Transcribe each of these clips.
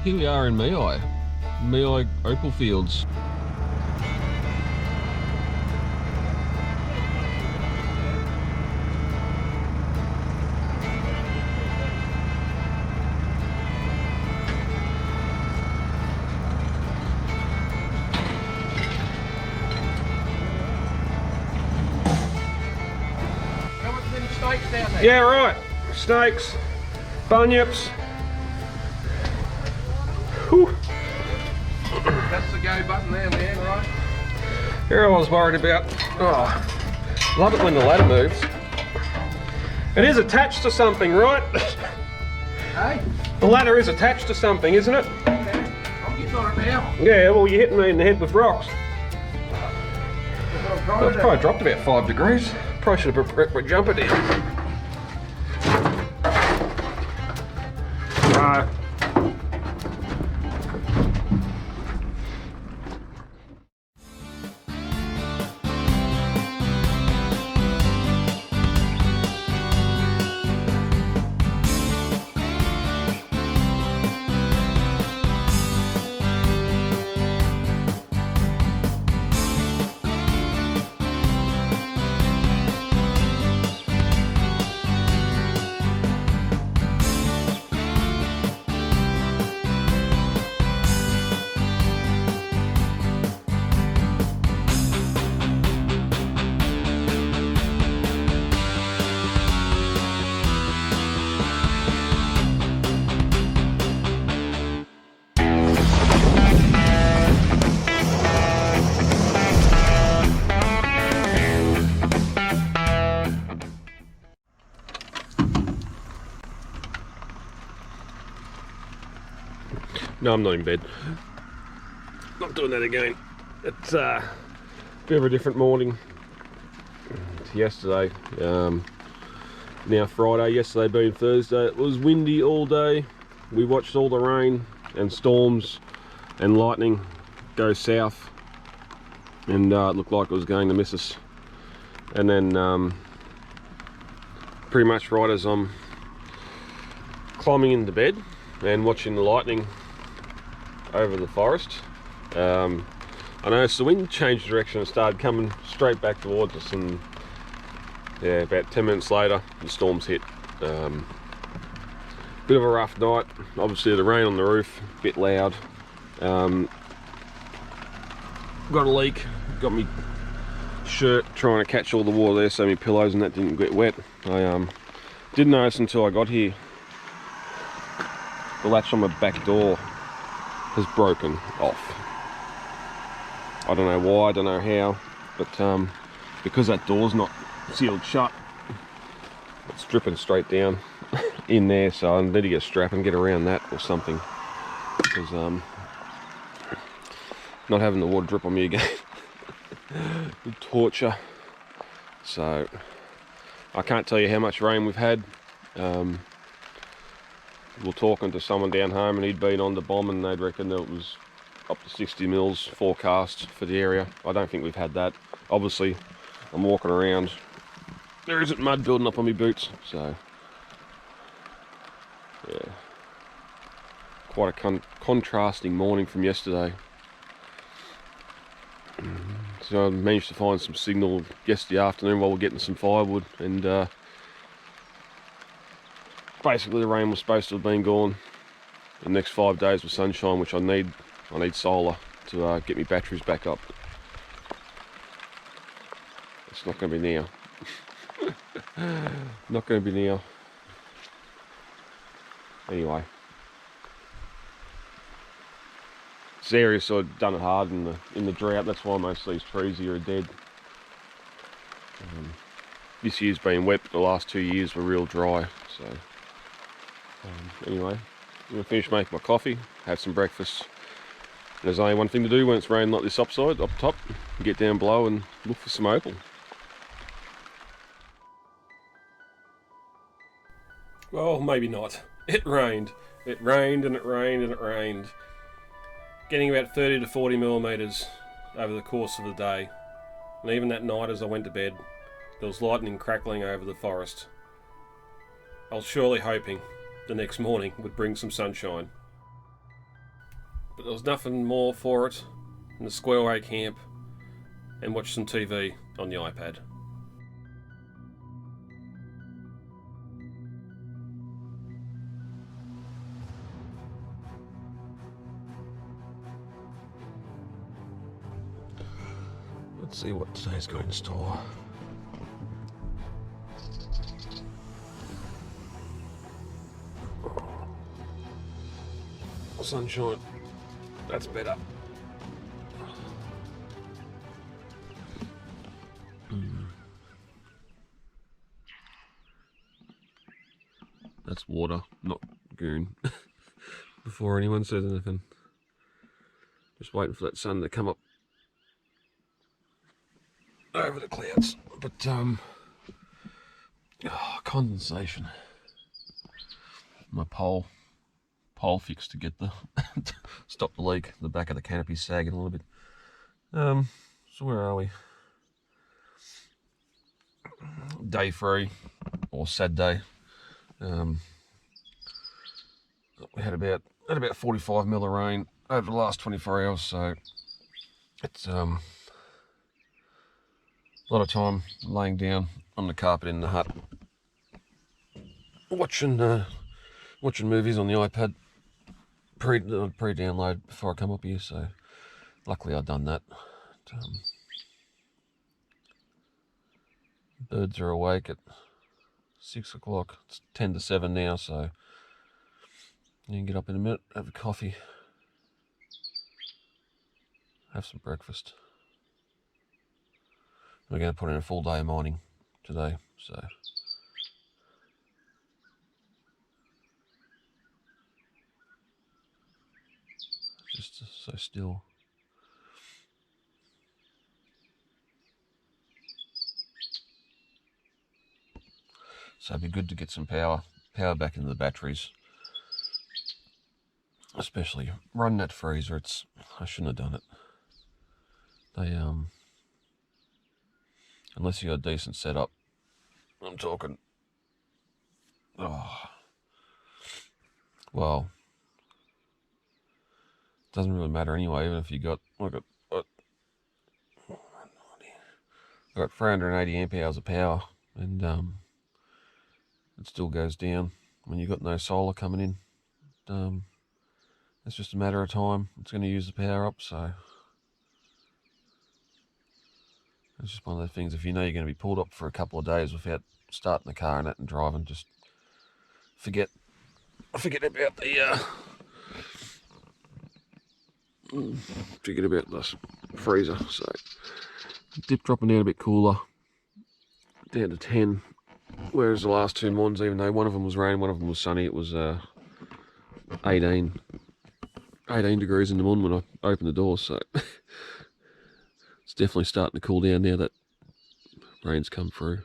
Here we are in Mehi Opal fields. Snakes down there. Yeah, right. Snakes, bunyips. Whew. That's the go button there, man, right? Here I was worried about. Oh, love it when the ladder moves. It is attached to something, right? Hey? The ladder is attached to something, isn't it? Okay. I'm getting on it now. Yeah, well, you're hitting me in the head with rocks. That's what I'm trying Well, to it's do. probably dropped about 5 degrees. Probably should have put my jumper down. No, I'm not in bed. Not doing that again. It's a bit of a different morning to yesterday. Now Friday, yesterday being Thursday. It was windy all day. We watched all the rain and storms and lightning go south, and it looked like it was going to miss us. And then pretty much right as I'm climbing into bed and watching the lightning over the forest, I noticed the wind changed direction and started coming straight back towards us, and yeah, about 10 minutes later the storms hit. Bit of a rough night, obviously the rain on the roof, a bit loud. Got a leak, got me shirt trying to catch all the water there so my pillows and that didn't get wet. I didn't notice until I got here the latch on my back door has broken off. I don't know why, I don't know how, but because that door's not sealed shut, it's dripping straight down in there, so I need to get a strap and get around that or something, because not having the water drip on me again would torture. So I can't tell you how much rain we've had. We're talking to someone down home and he'd been on the bomb and they'd reckon that it was up to 60 mils forecast for the area. I don't think we've had that. Obviously I'm walking around, there isn't mud building up on my boots, so yeah, quite a contrasting morning from yesterday. So I managed to find some signal yesterday afternoon while we're getting some firewood, and basically the rain was supposed to have been gone the next 5 days with sunshine, which I need solar to get my batteries back up. It's not going to be now. Not going to be now. Anyway, this area's sort of done it hard in the drought. That's why most of these trees here are dead. This year's been wet, but the last 2 years were real dry. So anyway, I'm going to finish making my coffee, have some breakfast. There's only one thing to do when it's raining like this up top, get down below and look for some opal. Well, maybe not. It rained. It rained and it rained and it rained. Getting about 30 to 40 millimetres over the course of the day. And even that night as I went to bed, there was lightning crackling over the forest. I was surely hoping the next morning would bring some sunshine. But there was nothing more for it than the squirrel away camp and watch some TV on the iPad. Let's see what today's got in store. Sunshine, that's better. That's water, not goon. Before anyone says anything. Just waiting for that sun to come up over the clouds. But condensation. My pole fixed to get the stop the leak. The back of the canopy sagging a little bit. So where are we? Day 3 or sad day. We had about 45 mil of rain over the last 24 hours, so it's a lot of time laying down on the carpet in the hut, watching movies on the iPad, pre-download before I come up here. So luckily I've done that. Birds are awake at 6 o'clock. It's 10 to 7 now, so you can get up in a minute, have a coffee, have some breakfast. We're going to put in a full day of mining today, so just so still. So it'd be good to get some power back into the batteries. Especially running that freezer, I shouldn't have done it. They unless you got a decent setup, I'm talking. Well, it doesn't really matter anyway. Even if you got I got 380 amp hours of power, and it still goes down when you got no solar coming in. It's just a matter of time. It's going to use the power up, so it's just one of those things. If you know you're going to be pulled up for a couple of days without starting the car and that and driving, just forget about the freezer. So dip dropping down a bit cooler, down to 10. Whereas the last 2 mornings, even though one of them was rain, one of them was sunny, it was 18 degrees in the morning when I opened the door, so it's definitely starting to cool down now that rain's come through.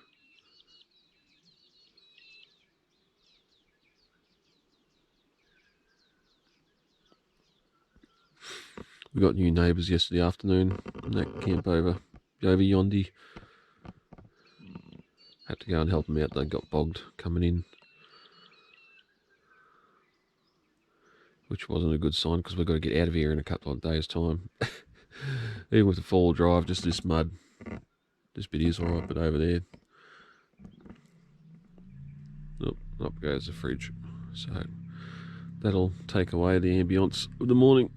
We got new neighbours yesterday afternoon in that camp over yonder. Had to go and help them out, they got bogged coming in, which wasn't a good sign because we've got to get out of here in a couple of days' time. Even with the 4-wheel drive, just this mud. This bit is alright, but over there, up goes the fridge. So that'll take away the ambience of the morning.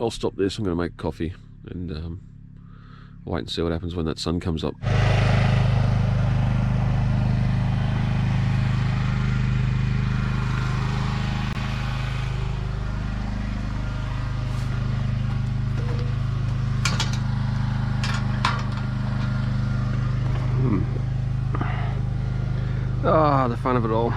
I'll stop this, I'm going to make coffee and wait and see what happens when that sun comes up. Ah, the fun of it all.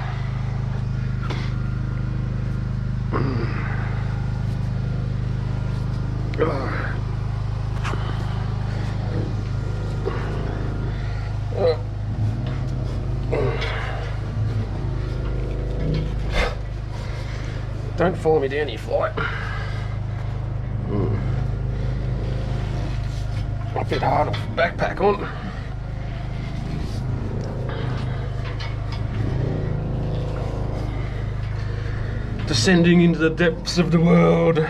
Don't follow me down, you fly. A bit hard to backpack on. Descending into the depths of the world.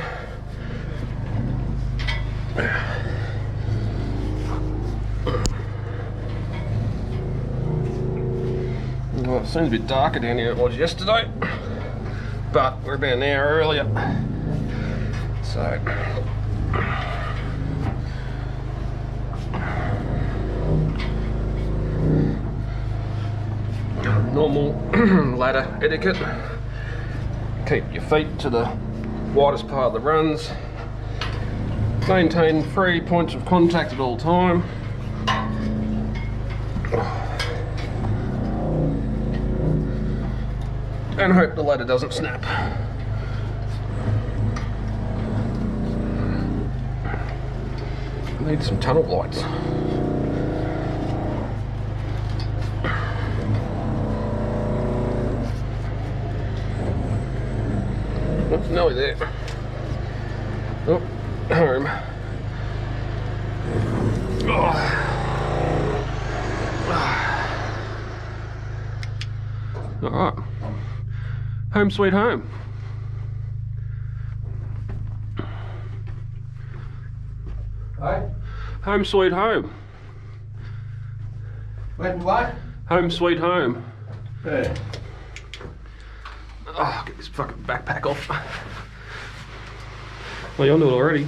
Seems a bit darker down here than it was yesterday, but we're about an hour earlier. So normal ladder etiquette. Keep your feet to the widest part of the runs. Maintain 3 points of contact at all time. And hope the ladder doesn't snap. Need some tunnel lights. What's nearly there? Oh, home. All right. Home sweet home. Hey? Home sweet home. Wait, what? Home sweet home. Yeah. Oh, get this fucking backpack off. Well, you're onto it already.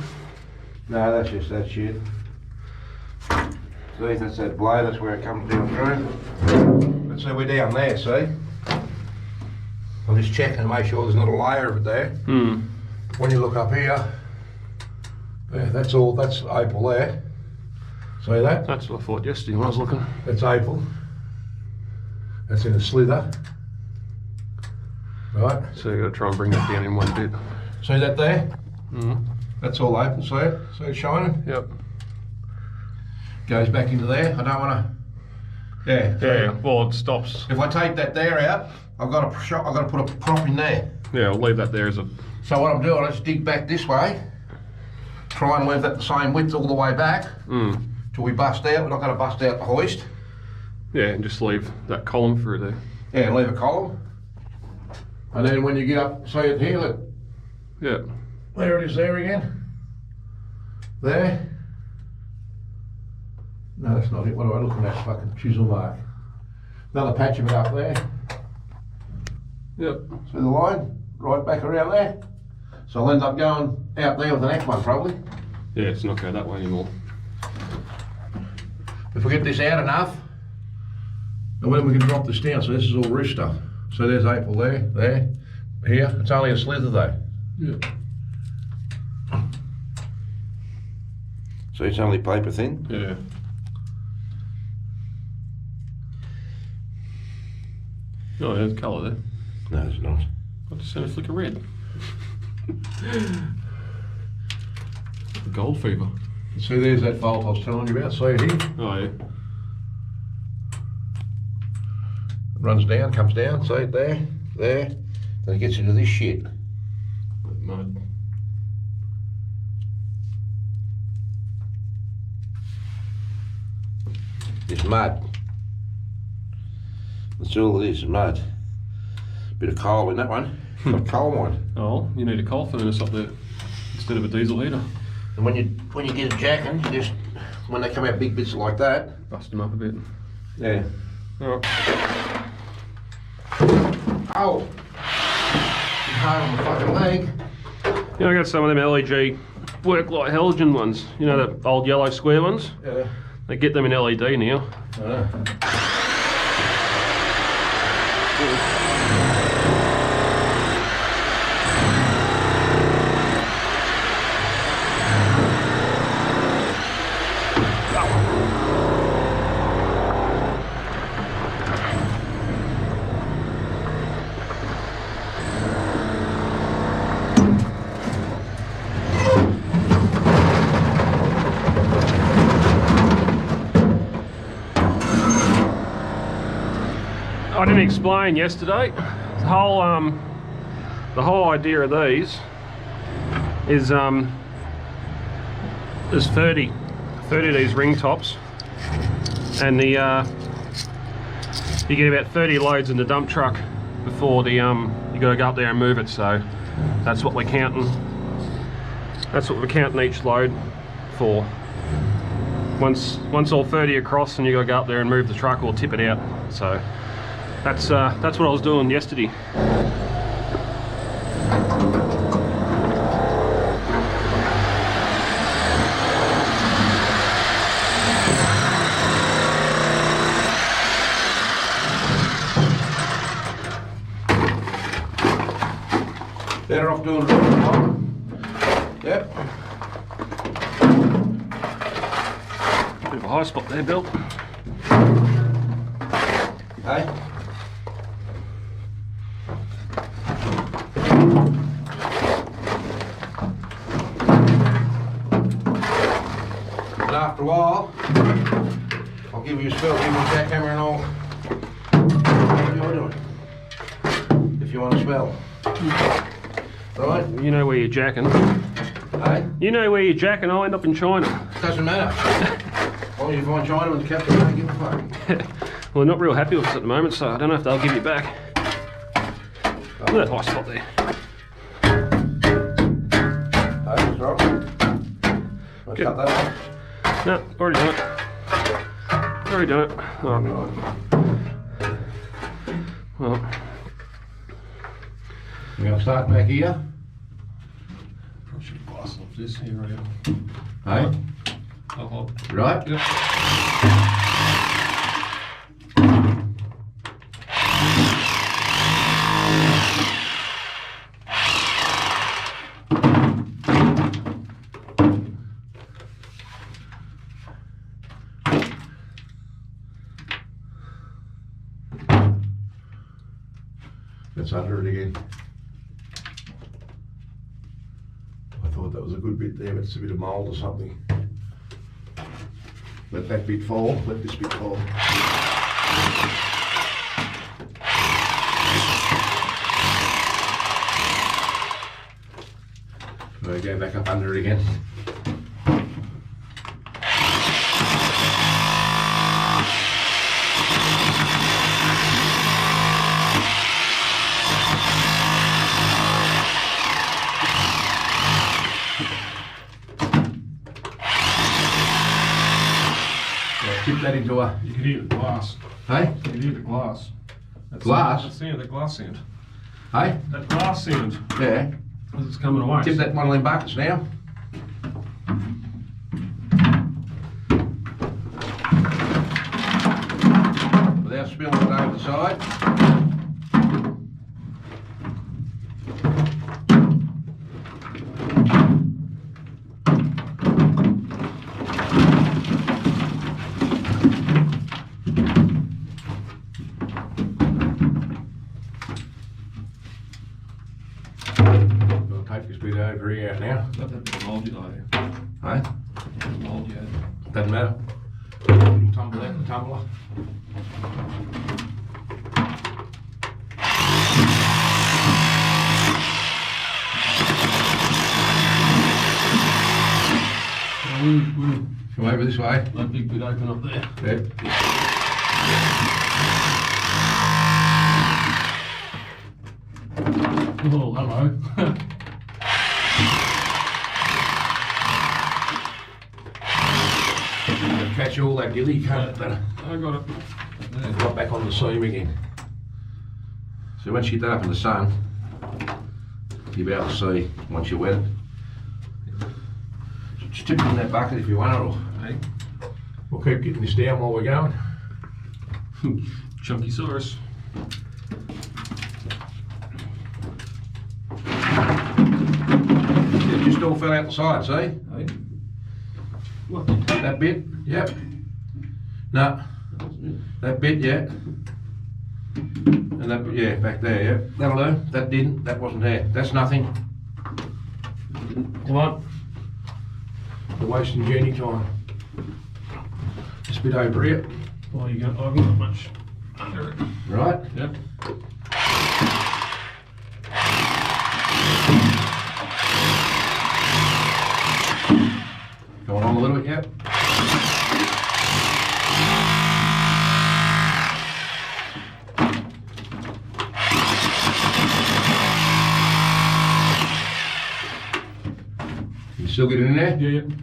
No, that's just that shit. See, that's that blow, that's where it comes down through. But see, we're down there, see? I'm just checking to make sure there's not a layer of it there. Hmm. When you look up here, yeah, that's opal there. See that? That's what I thought yesterday when I was looking. That's opal. That's in a slither. Right. So you got to try and bring that down in one bit. See that there? Hmm. That's all opal, see it? See it shining? Yep. Goes back into there. I don't want to. Yeah. Yeah. Well, it stops. If I take that there out, I've got to put a prop in there. Yeah, I'll leave that there as a. So what I'm doing, I just dig back this way, try and leave that the same width all the way back till we bust out. We're not going to bust out the hoist. Yeah, and just leave that column through there. Yeah, leave a column. And then when you get up, see it here, look. Yeah. There it is there again. There. No, that's not it. What am I looking at? Fucking chisel mark. Another patch of it up there. Yep. See the line? Right back around there. So I'll end up going out there with the next one probably. Yeah, it's not going that way anymore. If we get this out enough, and then we can drop this down. So this is all roof stuff. So there's April there, here. It's only a slither though. Yeah. So it's only paper thin? Yeah. Oh, there's colour there. No, it's not. I just seen a flick of red. Gold fever. See, there's that fault I was telling you about. See it here? Oh yeah. It runs down, comes down. See it there, then it gets into this shit. Mud. It's mud. That's all it is, mud. Bit of coal in that one. Got coal mine. Oh, you need a coal furnace up there instead of a diesel heater. And when you get a jacking, you just when they come out big bits like that, Bust them up a bit. yeah. Alright. Oh, it's hard on the fucking leg. Yeah, I got some of them LEG work light halogen ones. You know the old yellow square ones? Yeah. They get them in LED now. I didn't explain yesterday. The whole idea of these is there's 30 of these ring tops, and the you get about 30 loads in the dump truck before the you got to go up there and move it. So that's what we're counting. That's what we're counting each load for. Once all 30 across, and you got to go up there and move the truck or tip it out. So That's what I was doing yesterday. Better off doing it all. Yep. Bit of a high spot there, Bill. Hey? And after a while, I'll give you a spell, give you a jackhammer and all. What you're doing. If you want a spell. Right? You know where you're jacking. Hey? You know where you're jacking, I'll end up in China. Doesn't matter. As long as you find China and the captain don't give a fuck. Well, they're not real happy with us at the moment, so I don't know if they'll give you back. Look at that high spot there. Hey, what's wrong? Want to cut that off? No, already done it. Already done it. Oh. Well, We're going to start back here. Probably should glass off this here, right? Hey? I'll hold. Right? Yep. That's under it again. I thought that was a good bit there, but it's a bit of mould or something. Let that bit fall, let this bit fall. We'll go back up under it again. Tip that into a... You can hear the glass. Hey? You can hear the glass. That's Glass? That sound, that glass sound. Hey? That glass sound Yeah. as it's coming away. Tip that one of them buckets now. Without spilling it over the side. We'll take this bit over here out now. Let that bit of mould you though. Hey? Mould you had. Doesn't matter. Tumble that in the tumbler. Come over this way. That big bit open up there. Yep. Oh, hello. Catch all that gilly, you can't let that I got it. There. drop back on the seam again. So once you get that up in the sun, you'll be able to see once you wet it. Just tip it in that bucket if you want it, or Hey, we'll keep getting this down while we're going. chunky sauce. It just all fell out the side, see? Hey. What? That bit, yep. No, that bit, yeah. And that bit, yeah, back there, yeah. That'll do. That didn't, that wasn't there. That's nothing. Come on. We're wasting journey time. This bit over here, Oh, you got, I haven't got much under it. right? Yep. Going on a little bit, yep. You still get it in there? Yeah, yeah.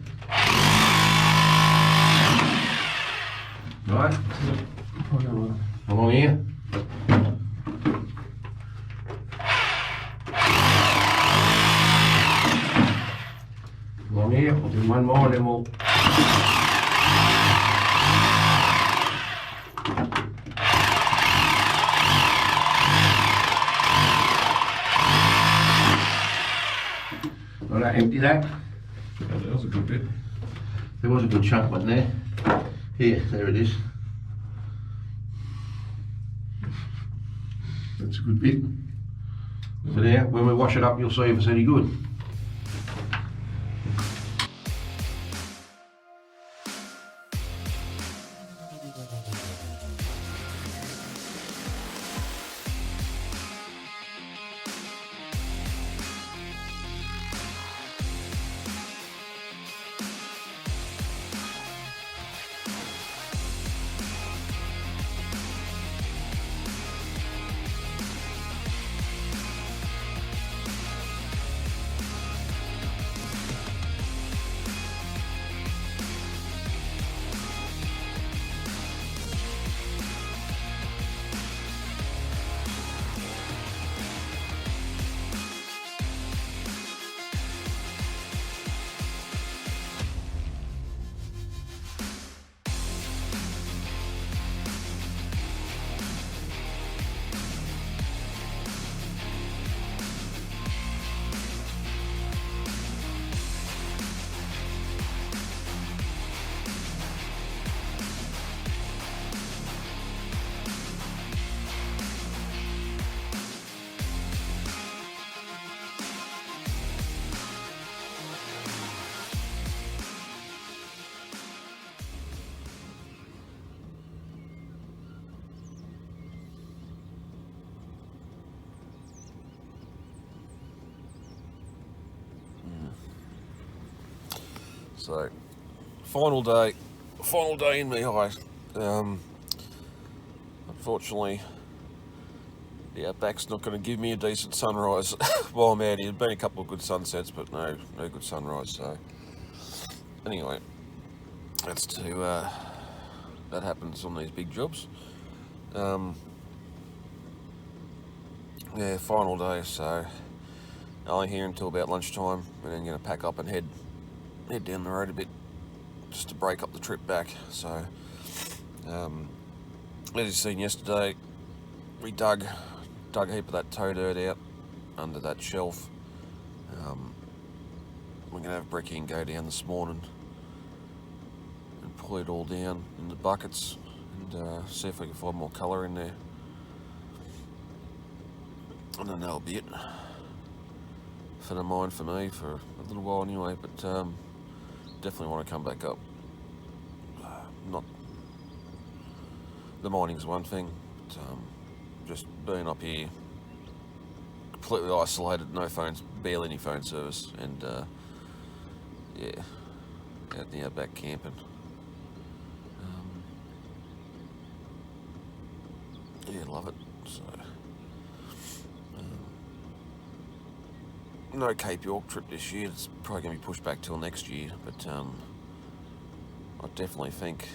Right, Probably gonna along here. Along here, we'll do one more and then we'll... Well, empty that. Yeah, that was a good bit. There was a good chunk one there. Here, there it is. That's a good bit. So there, when we wash it up, you'll see if it's any good. So, final day in Mehi. Unfortunately, the outback's not going to give me a decent sunrise while I'm out here. There's been a couple of good sunsets, but no good sunrise. So, anyway, that's that happens on these big jobs. Yeah, final day. So, only here until about lunchtime, and then going to pack up and head down the road a bit just to break up the trip back. So as you seen yesterday, we dug a heap of that toe dirt out under that shelf. We're gonna have Brekkie go down this morning and pull it all down in the buckets and see if we can find more colour in there, and then that'll be it for the mine for me for a little while anyway. But definitely want to come back up. Not the mining's one thing, but just being up here, completely isolated, no phones, barely any phone service, and yeah, out in the outback camping. Yeah, love it. So no Cape York trip this year. It's probably going to be pushed back till next year, but I definitely think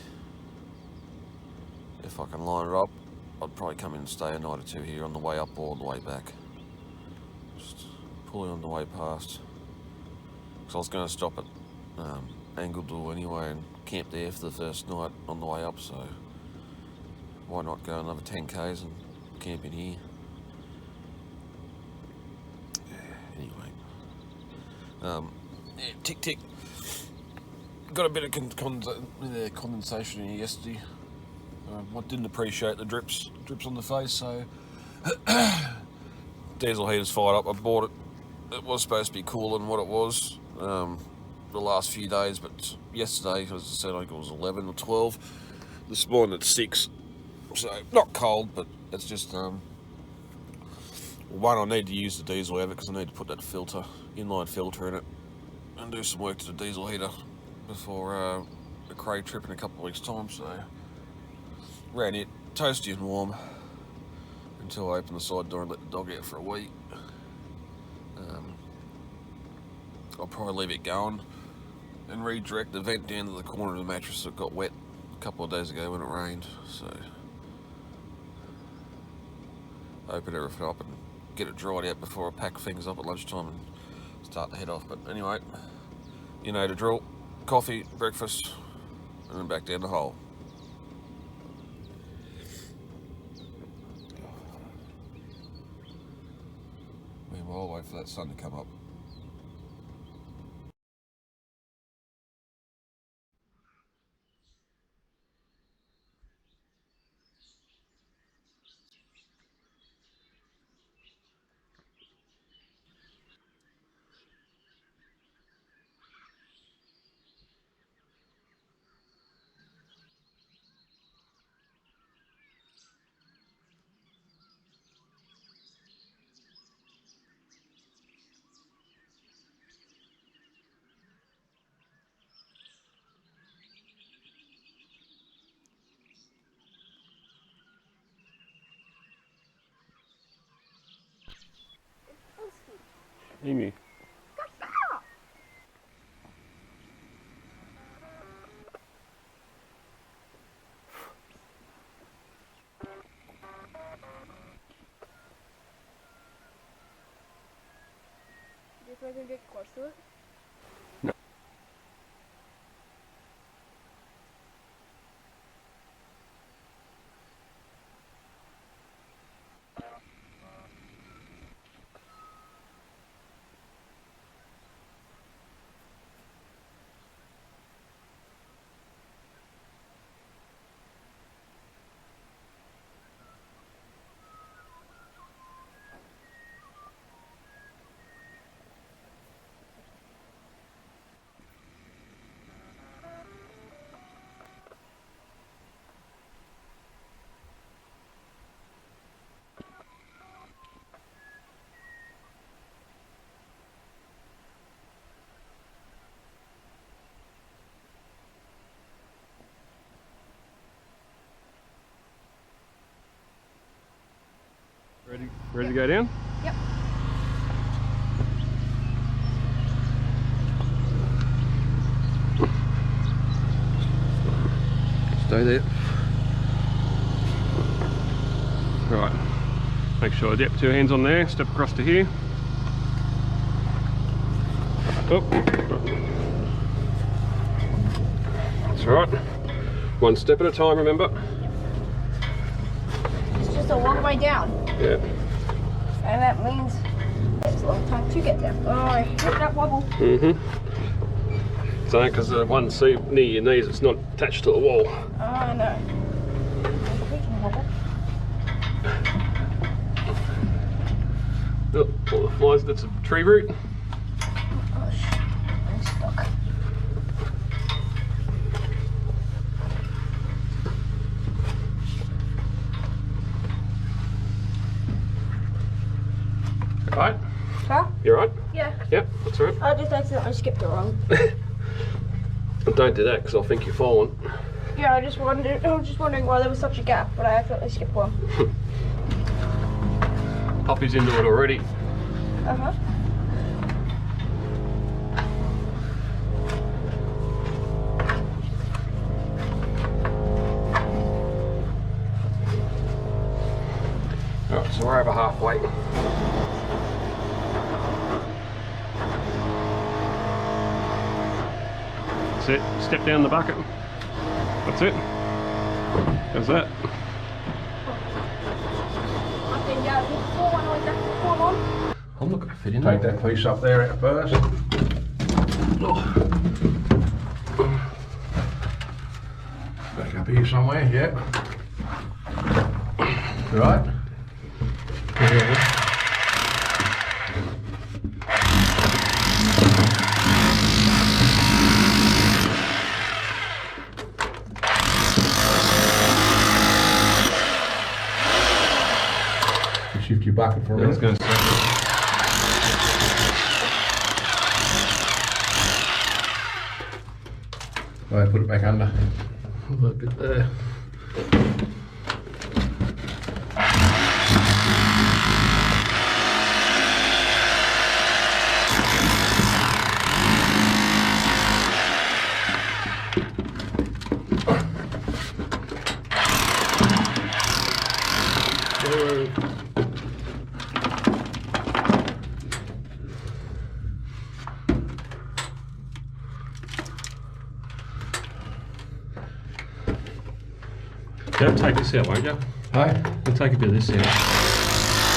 if I can line it up, I'd probably come in and stay a night or two here on the way up or the way back. Just pulling on the way past. Because I was going to stop at Angledore anyway and camp there for the first night on the way up, so why not go another 10 k's and camp in here. Yeah, tick tick. Got a bit of condensation in here yesterday. I didn't appreciate the drips on the face, so diesel heater's fired up. I bought it. It was supposed to be cooler than what it was the last few days, but yesterday, as I said, I think it was 11 or 12. This morning it's 6, so not cold, but it's just one, I need to use the diesel out of it because I need to put that inline filter in it and do some work to the diesel heater before a crate trip in a couple of weeks' time. So ran it toasty and warm until I open the side door and let the dog out for a wee. I'll probably leave it going and redirect the vent down to the corner of the mattress that got wet a couple of days ago when it rained. So open everything up and get it dried out before I pack things up at lunchtime and start to head off. But anyway, you know the drill. Coffee, breakfast, and then back down the hole. Meanwhile, I'll wait for that sun to come up. Emu. Do you think I can get close to it? Ready to go down? Yep. Stay there. Right. Make sure, yep, 2 hands on there, step across to here. Oh. That's right. 1 step at a time, remember? It's just a long way down. Yeah. And that means it's a long time to get there. Oh, I hate that wobble. So, because the one seat near your knees, it's not attached to a wall. Oh, I know. I hate wobble. Oh, all the flies, that's a tree root. Oh, shit. I'm stuck. Right? Huh? You right? Yeah. Yep, that's right. I just accidentally skipped it wrong. But don't do that because I'll think you're falling. Yeah, I was just wondering why there was such a gap, but I accidentally skipped one. Poppy's into it already. Uh-huh. Alright, so we're over halfway. That's it. Step down the bucket. That's it. How's that? I think, yeah, before one, I got before one. I'm not going to fit in Take there. that piece up there at first. Back up here somewhere, yeah. Right? Yeah. Shift your bucket for a I was minute. going to say. Right, put it back under. A little bit there. You'll take this out, won't you? Hey? We'll take a bit of this out.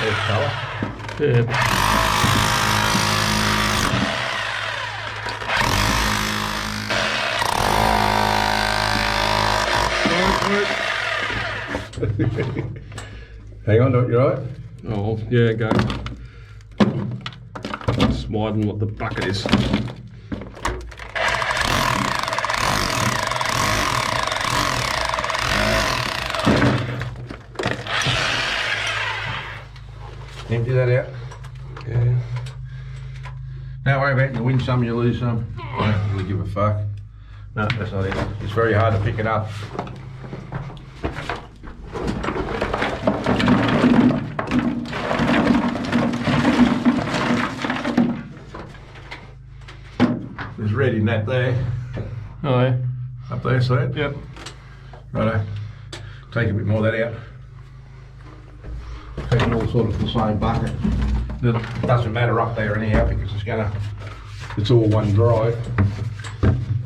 There's colour. Yeah. Hang on, don't you right? Oh, yeah, go. Just widen what the bucket is. Empty that out. Yeah. Don't worry about it. You win some, you lose some. I don't really give a fuck. No, that's not it. It's very hard to pick it up. There's red in that there. Oh, yeah. Up there, see it? Yep. Righto. Take a bit more of that out. Take it all sort of the same bucket. It doesn't matter up there anyhow because it's all one drive.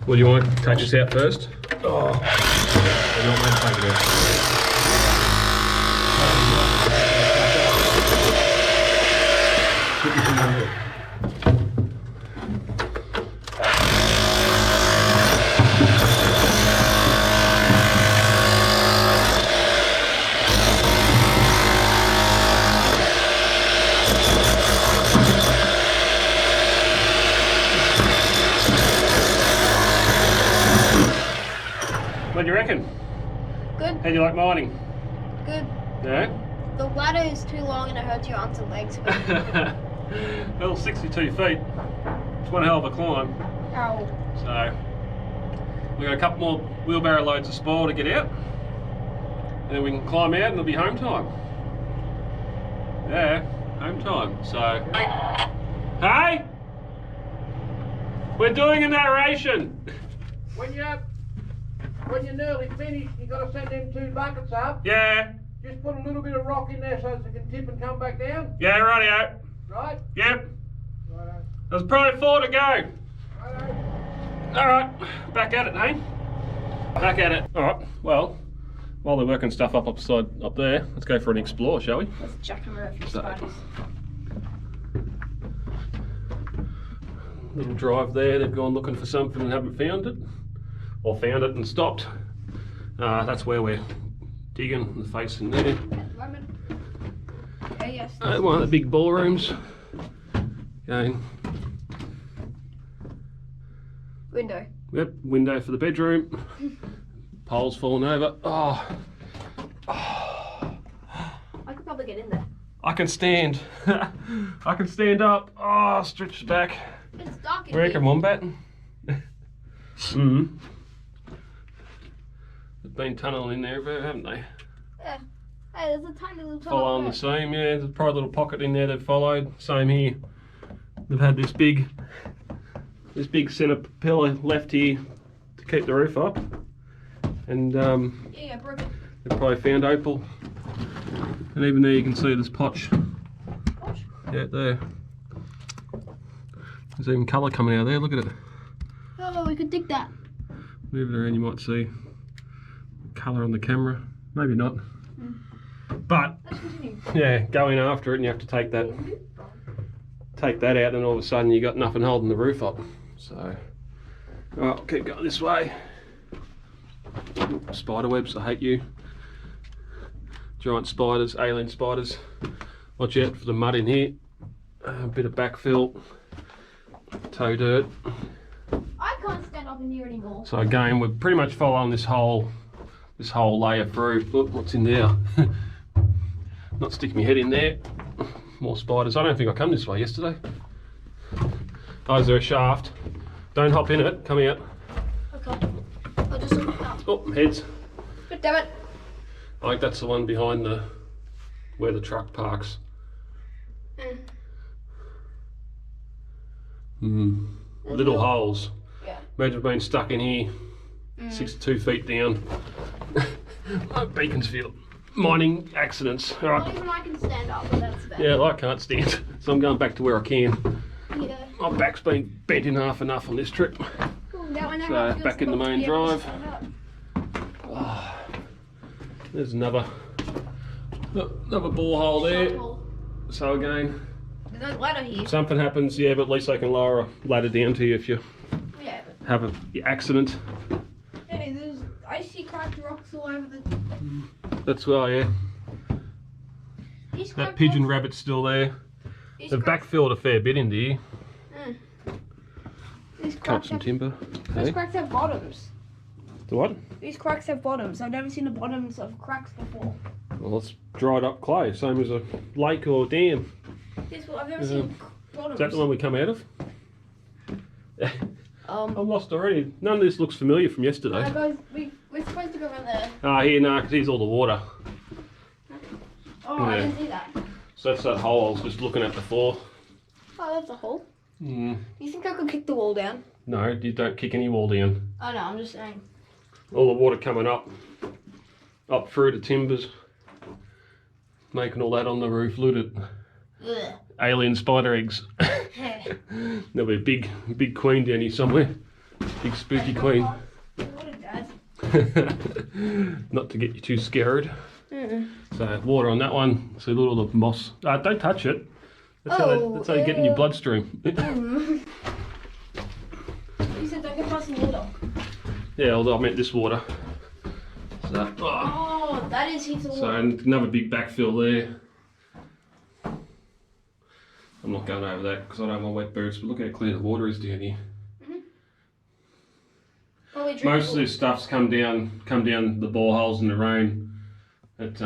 Well, do you want to take this out first? Oh. Or you want me to take it out? What do you reckon? Good, How do you like mining? good. Yeah? The ladder is too long and it hurts your arms and legs. Well, 62 feet. It's one hell of a climb. Ow. So, we've got a couple more wheelbarrow loads of spoil to get out. And then we can climb out and it'll be home time. Yeah, home time. So, hey! We're doing a narration! When you're nearly finished, you got to send them 2 buckets up. Yeah, Just put a little bit of rock in there so it can tip and come back down. yeah, rightio. Right? Yep, Righto. there's probably 4 to go. Righto. Alright, back at it, hey? Back at it. Alright, well, while they're working stuff up there, let's go for an explore, shall we? Let's chuck him a few So- spiders. Little drive there, they've gone looking for something and haven't found it. Or found it and stopped. That's where we're digging, the face in there. Lemon. Okay, yes. One of the big ballrooms. Again, Window. yep, window for the bedroom. Poles falling over. Oh, I could probably get in there. I can stand. I can stand up. Oh, stretch back. It's dark in Reckon here. wombat. They've been tunnelling in there, haven't they? Yeah. Hey, there's a tiny little tunnel. Following the same, yeah. There's probably a little pocket in there they've followed. Same here. They've had this big centre pillar left here to keep the roof up, and Yeah, broken. they've probably found opal. And even there you can see this potch. Watch. Yeah, there. There's even colour coming out of there. Look at it. Oh, we could dig that. Move it around, you might see colour on the camera. Maybe not. But Let's continue. yeah, go in after it, and you have to take that out, and all of a sudden you got nothing holding the roof up. So, I'll keep going this way. Spider webs, I hate you. Giant spiders, alien spiders. Watch out for the mud in here. A bit of backfill, toe dirt. I can't stand up in here anymore. So again, we're pretty much following this whole layer through. Look, what's in there? Not sticking my head in there. More spiders. I don't think I come this way yesterday. Oh, is there a shaft? Don't hop in it. Come out. Okay. I'll just look up. Oh, heads. God damn it. I think that's the one behind where the truck parks. Little holes. Yeah. Imagine being stuck in here, 62 feet down. Beaconsfield. Mining accidents. All Not right. even I can stand up, but that's bad. Yeah, I can't stand. So I'm going back to where I can. Yeah. My back's been bent in half enough on this trip. Cool, now I know So, how it feels back in the not to main be able to drive. stand up. There's another borehole there. Shot So again, There's no ladder here. if something happens, yeah, but at least I can lower a ladder down to you if you Yeah, have an accident. hey, I see cracked rocks all over the. That's well, yeah. These That cracked pigeon rocks- rabbit's still there. these They've cracked- backfilled a fair bit into here. These Cut cracks some have, timber. these Okay. cracks have bottoms. The what? These cracks have bottoms. I've never seen the bottoms of cracks before. Well, it's dried up clay, same as a lake or dam. I've never seen bottoms. Is that the one we come out of? Um, I'm lost already. None of this looks familiar from yesterday. we're supposed to go around there. Ah, here, no, because here's all the water. Oh, I Yeah. didn't see that. So that's that hole I was just looking at before. Oh, that's a hole. Mm. Do you think I could kick the wall down? No, you don't kick any wall down. Oh no, I'm just saying. All the water coming up through the timbers, making all that on the roof. Look at Ugh. alien spider eggs. There'll be a big queen down here somewhere. Big spooky queen. What a dad. Not to get you too scared. Mm-mm. So water on that one. See, look at all the moss. Don't touch it. That's how you get in your bloodstream. You said don't get past the water. Yeah, although I meant this water. So, Oh, that is heaps of so water. another big backfill there. I'm not going over that because I don't have my wet boots, but look how clear the water is down here. Probably Most of this stuff's come down the boreholes in the rain. It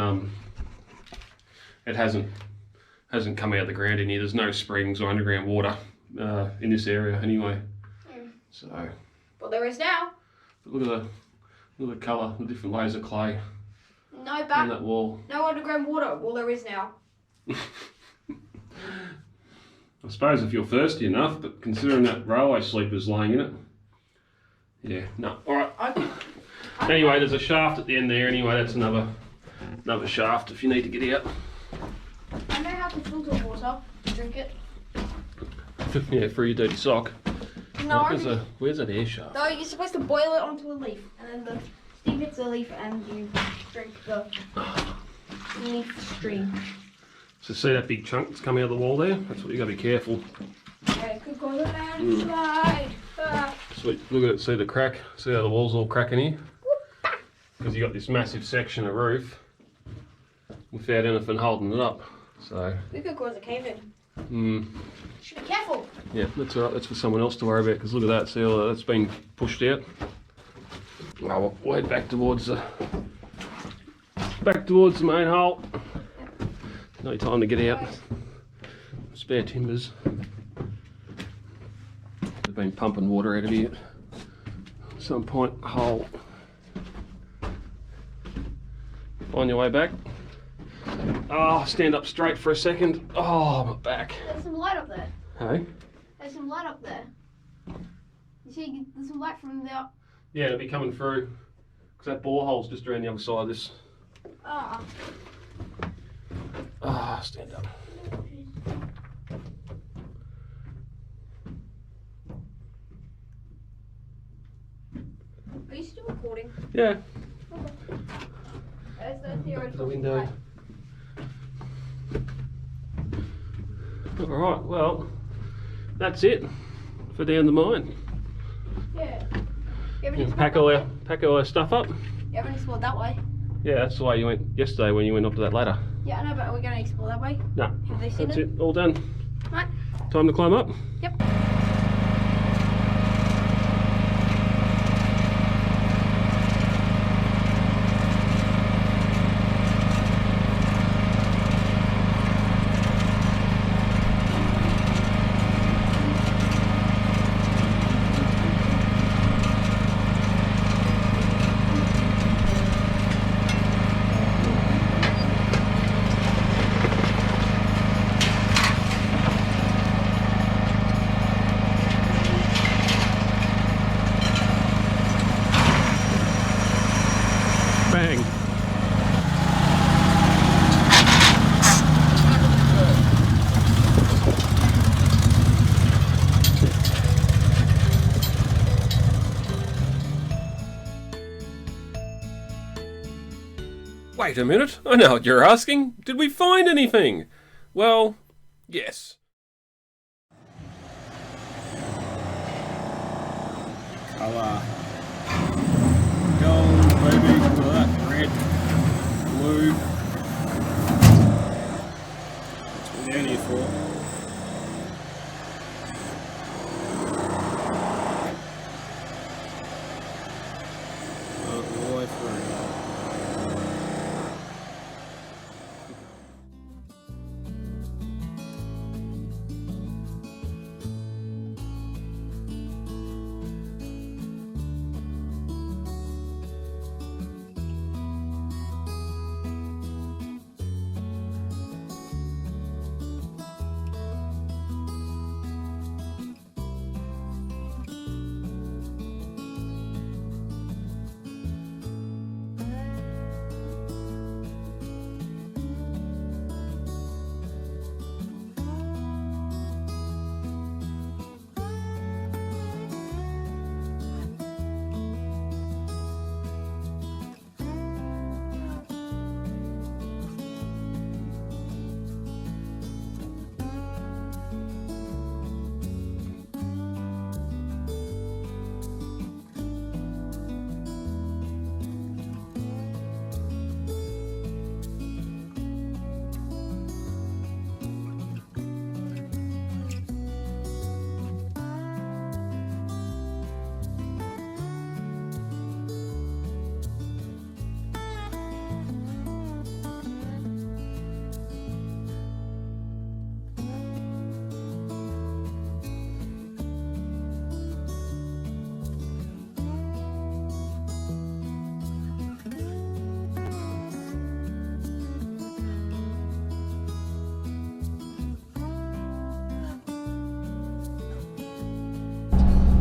hasn't come out of the ground in here. There's no springs or underground water in this area anyway. So, Well, there is now. but look at the colour, the different layers of clay No on back. that wall. No underground water. Well, there is now. I suppose if you're thirsty enough, but considering that railway sleeper's laying in it, yeah, no. All right. Anyway, there's a shaft at the end there. Anyway, that's another shaft if you need to get out. I know how to filter water. Drink it. Yeah, for your dirty sock. No, Where's that air shaft? no, you're supposed to boil it onto a leaf, and then the steam hits the leaf, and you drink the leaf stream. So see that big chunk that's coming out of the wall there? That's what you got to be careful. Yeah, it could go landslide. Sweet. Look at it. See the crack? See how the wall's all cracking here? Because you got this massive section of roof without anything holding it up. So, We could cause a cave-in. Should be careful. yeah, that's all right. That's for someone else to worry about. Because look at that. See all that's been pushed out. Oh, we'll head back towards the main hole. No time to get out. Spare timbers. They've been pumping water out of here at some point. Hole. Find your way back. Oh, stand up straight for a second. Oh, my back. There's some light up there. Hey? There's some light up there. You see, there's some light from there. Yeah, it'll be coming through. Because that borehole's just around the other side of this. Ah. Ah, stand up. Are you still recording? Yeah. There's the theoretical The window. light. Alright, well, that's it for down the mine. Yeah. You haven't Yeah, explored pack all our stuff up. You haven't explored that way. Yeah, that's the way you went yesterday when you went up to that ladder. Yeah, I know, but are we going to explore that way? No, Have they seen that's it? it, all done. Right. Time to climb up. Yep. Wait a minute, I know what you're asking. Did we find anything? Well, yes. Colour. Gold, baby. Look at that. Red. Blue. That's what we're down here for. All the way through.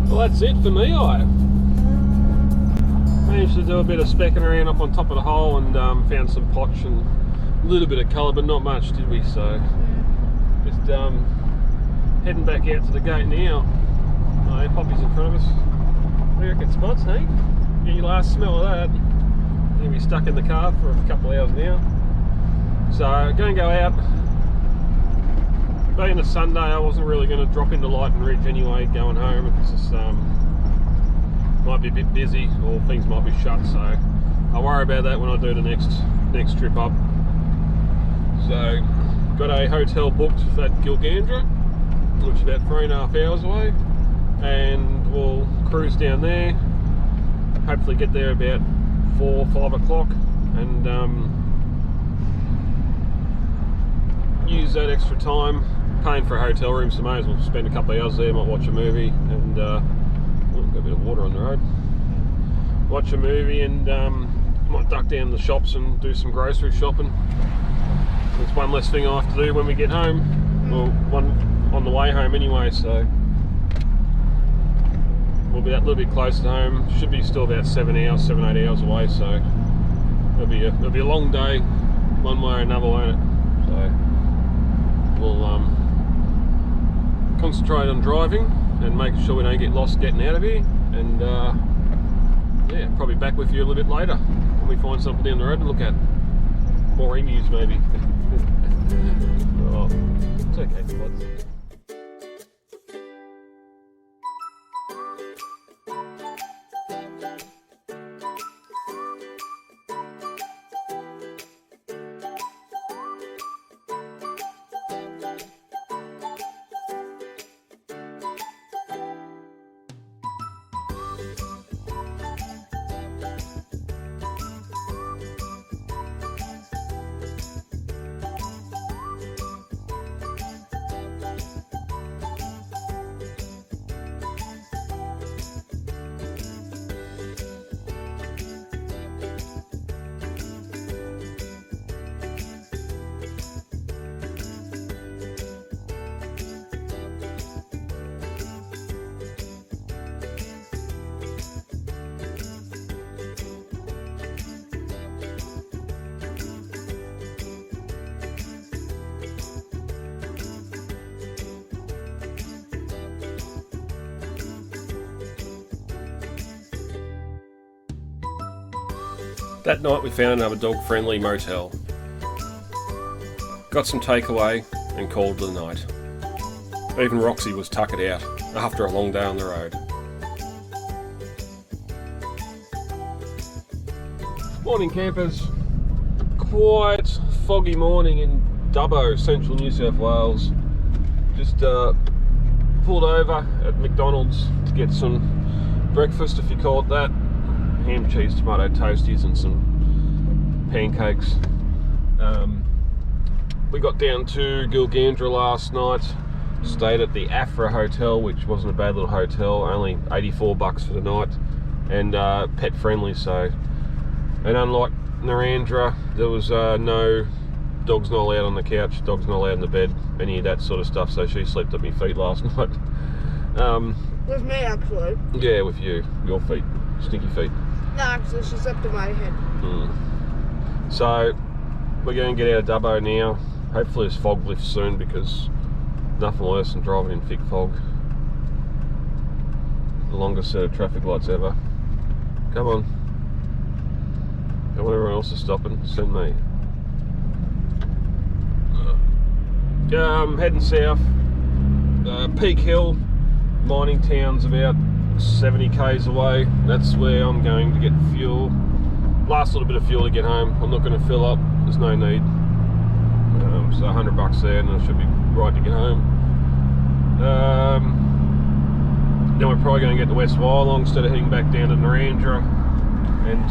Well, that's it for me. I managed to do a bit of specking around up on top of the hole and found some potch and a little bit of colour, but not much, did we? So just heading back out to the gate now. Oh, Poppy's in front of us. What do you reckon, Spots, hey? Get your last smell of that. You're going to be stuck in the car for a couple of hours now. So going to go out. Being a Sunday, I wasn't really going to drop into Lighton Ridge anyway, going home. It's just might be a bit busy, or things might be shut, so I'll worry about that when I do the next trip up. So, got a hotel booked at Gilgandra, which is about 3.5 hours away, and we'll cruise down there, hopefully get there about 4 or 5 o'clock, and use that extra time paying for a hotel room, so may as well spend a couple of hours there, might watch a movie, and got a bit of water on the road. Watch a movie and might duck down the shops and do some grocery shopping. It's one less thing I have to do when we get home, well, one on the way home anyway, so we'll be that little bit closer to home. Should be still about 7 or 8 hours away, so it'll be a long day one way or another, won't it? So we'll concentrate on driving and making sure we don't get lost getting out of here, and yeah, probably back with you a little bit later when we find something down the road to look at. More emus maybe. Oh, it's okay, Spots. That night we found another dog-friendly motel. Got some takeaway and called it a night. Even Roxy was tuckered out after a long day on the road. Morning campers. Quite foggy morning in Dubbo, central New South Wales. Just pulled over at McDonald's to get some breakfast, if you call it that. Ham, cheese, tomato toasties and some pancakes. We got down to Gilgandra last night, stayed at the Afra Hotel, which wasn't a bad little hotel, only $84 for the night, and pet friendly. So, and unlike Narrandera, there was no dogs not allowed on the couch, dogs not allowed in the bed, any of that sort of stuff. So she slept at my feet last night. With me, actually. Yeah, with you, your feet, stinky feet. No, actually, she slept on my head. So we're going to get out of Dubbo now. Hopefully this fog lifts soon, because nothing worse than driving in thick fog. The longest set of traffic lights ever. Come on. And when everyone else is stopping, send me. Heading south. Peak Hill mining town's about 70 k's away. That's where I'm going to get fuel. Last little bit of fuel to get home. I'm not going to fill up, there's no need. So $100 there and I should be right to get home. Then we're probably going to get to West Wyalong instead of heading back down to Narrandera and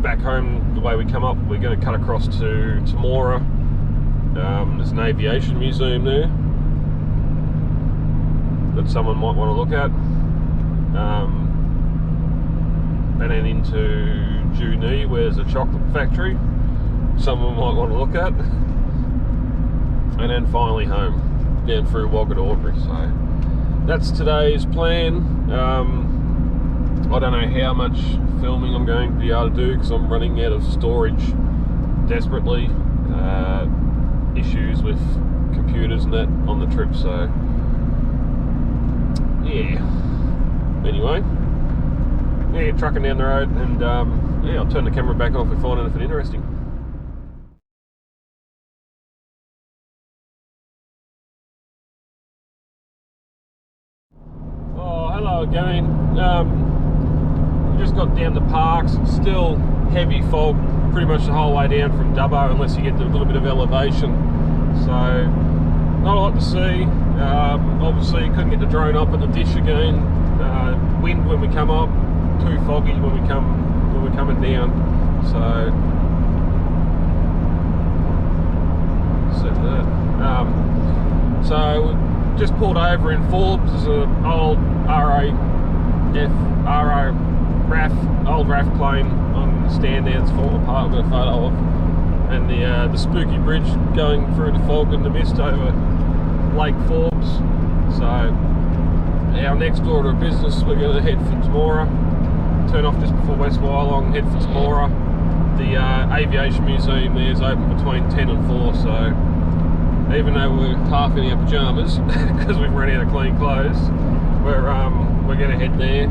back home the way we come up. We're going to cut across to Temora. There's an aviation museum there that someone might want to look at, and then into Junee where there's a chocolate factory someone might want to look at, and then finally home down through Wagga to Albury. So that's today's plan. I don't know how much filming I'm going to be able to do because I'm running out of storage desperately. Issues with computers and that on the trip, so yeah. Anyway, yeah, trucking down the road, and yeah, I'll turn the camera back on if we find anything interesting. Oh, hello again. Just got down to Parks. It's still heavy fog pretty much the whole way down from Dubbo, unless you get to a little bit of elevation. So not a lot to see. Obviously couldn't get the drone up at the dish again. Wind when we come up, too foggy when we're coming down. So set that. So we just pulled over in Forbes. There's an old old RAF plane on the stand there. It's falling apart. We've got a photo of, and the spooky bridge going through the fog and the mist over Lake Forbes. So our next order of business, we're going to head for Temora, turn off just before West Wyalong, head for Temora. The aviation museum there is open between 10 and 4, so even though we're half in our pyjamas because we've run out of clean clothes, we're going to head there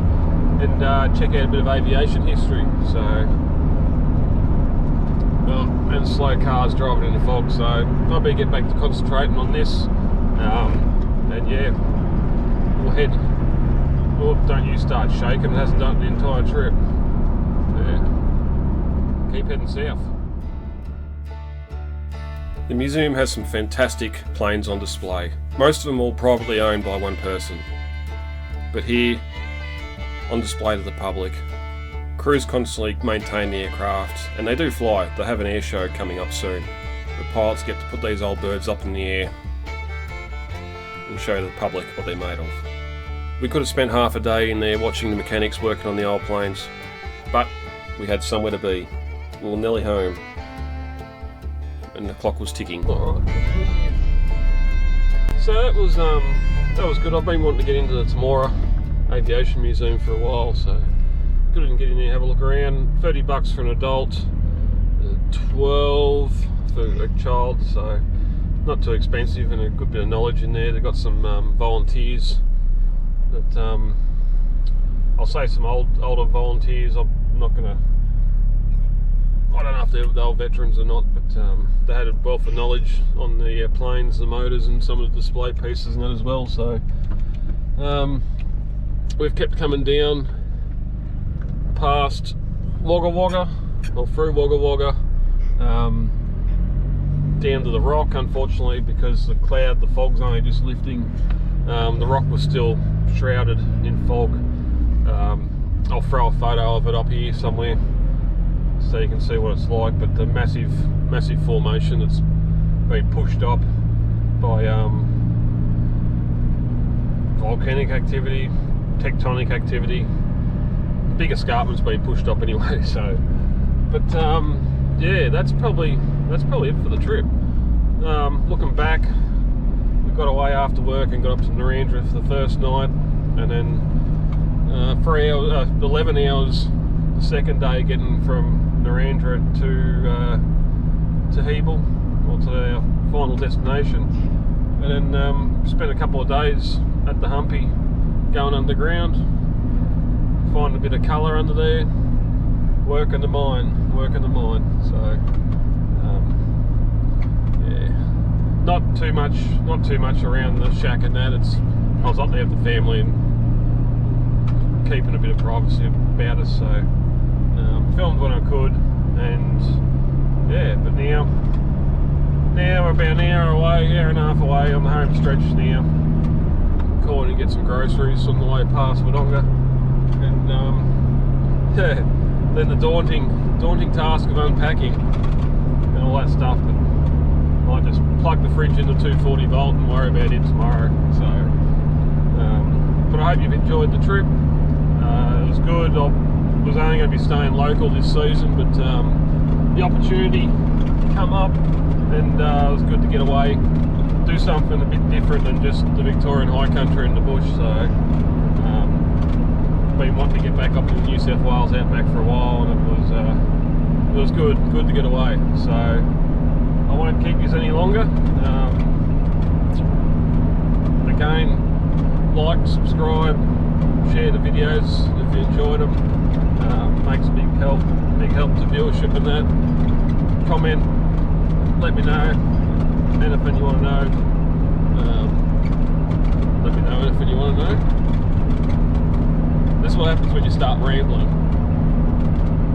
and check out a bit of aviation history. So, well, and slow cars driving in the fog, so I better get back to concentrating on this. And yeah, we'll head. Oh, don't you start shaking, it hasn't done the entire trip. Yeah. Keep heading south. The museum has some fantastic planes on display, most of them all privately owned by one person. But here, on display to the public, crews constantly maintain the aircraft, and they do fly. They have an air show coming up soon. The pilots get to put these old birds up in the air and show the public what they're made of. We could have spent half a day in there watching the mechanics working on the old planes, but we had somewhere to be. We were nearly home, and the clock was ticking. Alright. So that was good. I've been wanting to get into the Temora Aviation Museum for a while, so good to get in there, have a look around. $30 for an adult, 12 for a child, so not too expensive, and a good bit of knowledge in there. They've got some volunteers that I'll say some older volunteers. I'm not going to I don't know if they were veterans or not, but they had a wealth of knowledge on the planes, the motors, and some of the display pieces and that as well. So we've kept coming down past Wagga Wagga, or through Wagga Wagga, down to the rock. Unfortunately, because the fog's only just lifting, the rock was still shrouded in fog. I'll throw a photo of it up here somewhere so you can see what it's like, but the massive formation that's been pushed up by volcanic activity, tectonic activity. Big escarpment's been pushed up anyway, so, but yeah, that's probably it for the trip. Looking back, we got away after work and got up to Narrandera for the first night, and then 11 hours the second day getting from Narrandera to Hebel, or to our final destination, and then spent a couple of days at the Humpy going underground, finding a bit of colour under there, working the mine. So yeah, not too much around the shack and that. I was up there with the family and keeping a bit of privacy about us, so filmed when I could, and yeah, but now we're about an hour and a half away on the home stretch now. Calling to get some groceries on the way past Wodonga, and yeah, then the daunting task of unpacking and all that stuff. But I might just plug the fridge into 240 volt and worry about it tomorrow. So, but I hope you've enjoyed the trip. It was good. I was only going to be staying local this season, but the opportunity come up, and it was good to get away, do something a bit different than just the Victorian high country and the bush. So been wanting to get back up to the New South Wales outback for a while, and it was good to get away. So I won't keep you any longer. Again, like, subscribe, share the videos if you enjoyed them. Makes a big help to viewership and that. Comment, let me know anything you want to know. Let me know anything you want to know. This is what happens when you start rambling.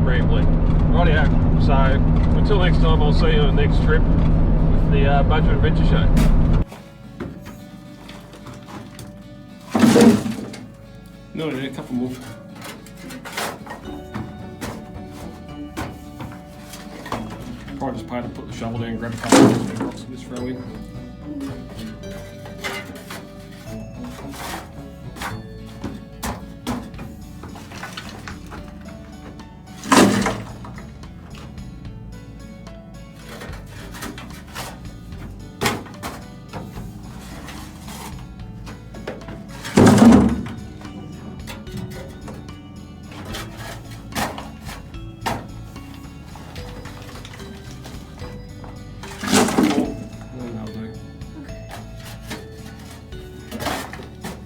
Rightio. So until next time, I'll see you on the next trip with the Budget Adventure Show. No, a couple more. Probably just pay to put the shovel down and grab a couple of those rocks and just throw in.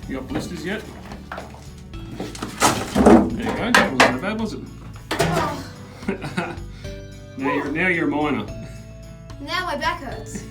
You got blisters yet? There you go. That wasn't that bad, was it? Oh. Now you're a miner. Now my back hurts.